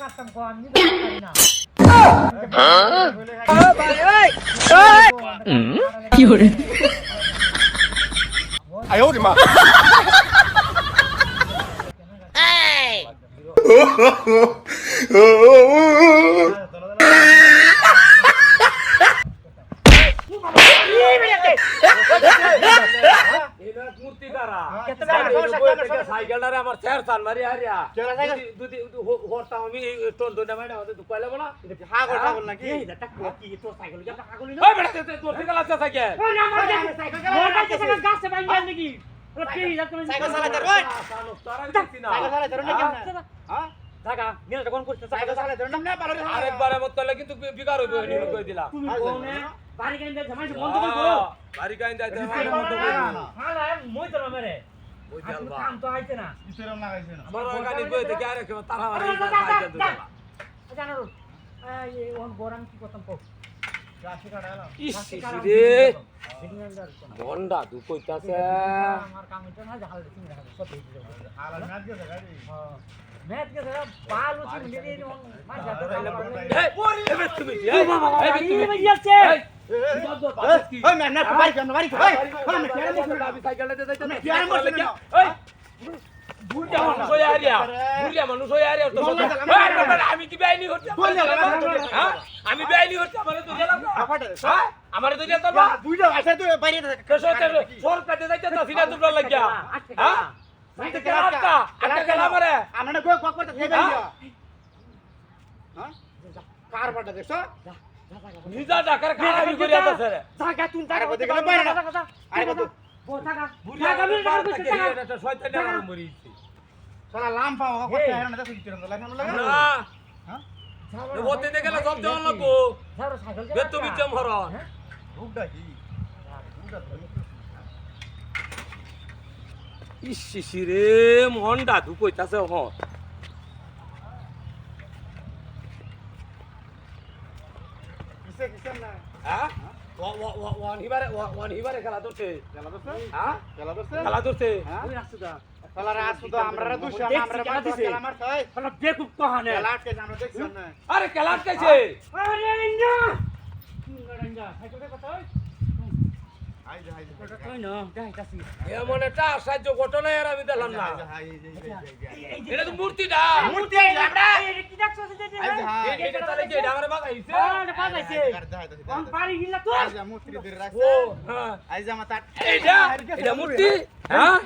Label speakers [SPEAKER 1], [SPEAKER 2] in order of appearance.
[SPEAKER 1] কাটতাম কো আমি তো পারি না
[SPEAKER 2] কি হরে
[SPEAKER 3] 哎呦我的妈！
[SPEAKER 4] সাইকেলটারে আমার চেয়ার চান মারি হারিয়া দুদি হরতাম আমি তোর দুটা মাইনা হতে তো কইলাম না
[SPEAKER 3] হাগল হাগল নাকি
[SPEAKER 4] এই এটা কি তোর সাইকেল কি একটা হাগল ওই বেটা তোর সাইকেল আছে সাইকেল
[SPEAKER 1] ওই না আমার সাইকেল মোটরসাইকেল গাছে বাইন্দা নাকি ওরা পেই যাচ্ছে
[SPEAKER 3] সাইকেল চালাতে রই
[SPEAKER 4] তারা দেখছি না
[SPEAKER 3] সাইকেল চালাতে রই না কেন হ্যাঁ
[SPEAKER 1] জায়গা নিলে কোন করতে
[SPEAKER 3] সাইকেল চালাতে রই না পারো
[SPEAKER 4] আরেকবারে মত করলে কিন্তু বিকার হইবে নিয়ে কই দিলাম
[SPEAKER 1] তুমি কোনে বাড়ি কেন জামাই বন্ধ করে করো
[SPEAKER 4] বাড়ি কাইন যাইতে
[SPEAKER 1] হ্যাঁ না মই তো মেরে
[SPEAKER 4] ওই জালবা
[SPEAKER 1] কাম তো আইছে না
[SPEAKER 3] ইসেরম লাগাইছে না
[SPEAKER 4] আমার গাড়ি বই থেকে আরে তারা মারি সাইকেল দিলা
[SPEAKER 1] জানো এই ওন গরম কি করতাম কো রাশি কাটালাম
[SPEAKER 4] রে বন্ডা দু কইতাছে
[SPEAKER 1] আমার কাম এটা না জাহাল দিন দেখা সব এই দিছে
[SPEAKER 3] হালা ম্যাচ গেছে গাড়ি
[SPEAKER 1] হ্যাঁ ম্যাচ কে ধরা বাল উঠি মিলে দিন মার যাতে
[SPEAKER 4] এই এবে তুমি এই
[SPEAKER 1] তুমি যাচ্ছে
[SPEAKER 3] ওই ম্যান না বাড়ি কেন বাড়ি ওই
[SPEAKER 4] আমি সাইকেলটা যাইতে না
[SPEAKER 3] কেন বসে না
[SPEAKER 4] এই বুড়িয়া মানুষ হই আরিয়া বুড়িয়া মানুষ হই আরিয়া তো আমি কি বেআইনি হচ্ছে হ্যাঁ আমি বেআইনি হচ্ছে আমারে তো গেলাম হ্যাঁ আমারে তো যেতে না
[SPEAKER 3] দুইটা আছে তুই বাইরে
[SPEAKER 4] কেসো সর কাটে যাইতে তো সিনা তোমরা লাগিয়া হ্যাঁ আমি তো কেলাটা আটা গেলা আমারে
[SPEAKER 3] আমরা কই কক করতে থেকে যাই হ্যাঁ কার বাটা দেখছো
[SPEAKER 4] নিজা ডাকার খারাপি করিয়া তাছে রে
[SPEAKER 1] জায়গা তুই জায়গা
[SPEAKER 3] আরে দেখলে বাইরে না আরে কত
[SPEAKER 1] জায়গা
[SPEAKER 4] বুড়িয়া মিল ডাকার কইছে এটা শয়তান আর মরিছি
[SPEAKER 3] শালা লাম পাও করতে হেরা না দেখো ইতিরম লাগে না লাগে
[SPEAKER 4] না
[SPEAKER 3] হ্যাঁ
[SPEAKER 4] ওতে দেখে না সব দেওয়ান লাগবো
[SPEAKER 1] ধরো সাইকেল
[SPEAKER 4] বে তুমি জম হরন
[SPEAKER 3] রূপটা কি রূপটা
[SPEAKER 4] ইসি রে মনটা দু কইতাছে হ
[SPEAKER 3] কিসে কিসে না
[SPEAKER 4] হ্যাঁ ওয়ান হিবারে খেলা ধরছে
[SPEAKER 3] খেলা দছে
[SPEAKER 4] হ্যাঁ
[SPEAKER 3] খেলা দছে
[SPEAKER 4] খেলা ধরছে
[SPEAKER 3] হ্যাঁ
[SPEAKER 1] ওই রাস্তা
[SPEAKER 3] খেলা রাত তো আমরা দুশো আমরা
[SPEAKER 1] খেলা দিছে।
[SPEAKER 3] খেলা মারছাই
[SPEAKER 1] হলো বেকুব কহানে
[SPEAKER 3] খেলা কে জানো দেখছ না
[SPEAKER 4] আরে খেলা আটকাইছে
[SPEAKER 1] আরে ইন্দ্রা ইন্দ্রা সাইকেলটা কত
[SPEAKER 3] আই যা আই যা
[SPEAKER 1] কই না যাইতাছি
[SPEAKER 4] এমন একটা সাহায্য ঘটনা আর আমি দেখলাম না এটা তো মূর্তিটা
[SPEAKER 3] মূর্তি আই আমরা
[SPEAKER 1] এই কি দেখছস
[SPEAKER 3] আই যা
[SPEAKER 4] এটা তাহলে কি এটা আমার বাগাইছে
[SPEAKER 1] আরে পাগাইছে কোন পারি গিলা তো
[SPEAKER 3] আই যা মূর্তি ধরে রাখছ
[SPEAKER 4] ও হ্যাঁ
[SPEAKER 3] আই যা মাতা
[SPEAKER 4] এটা মূর্তি হ্যাঁ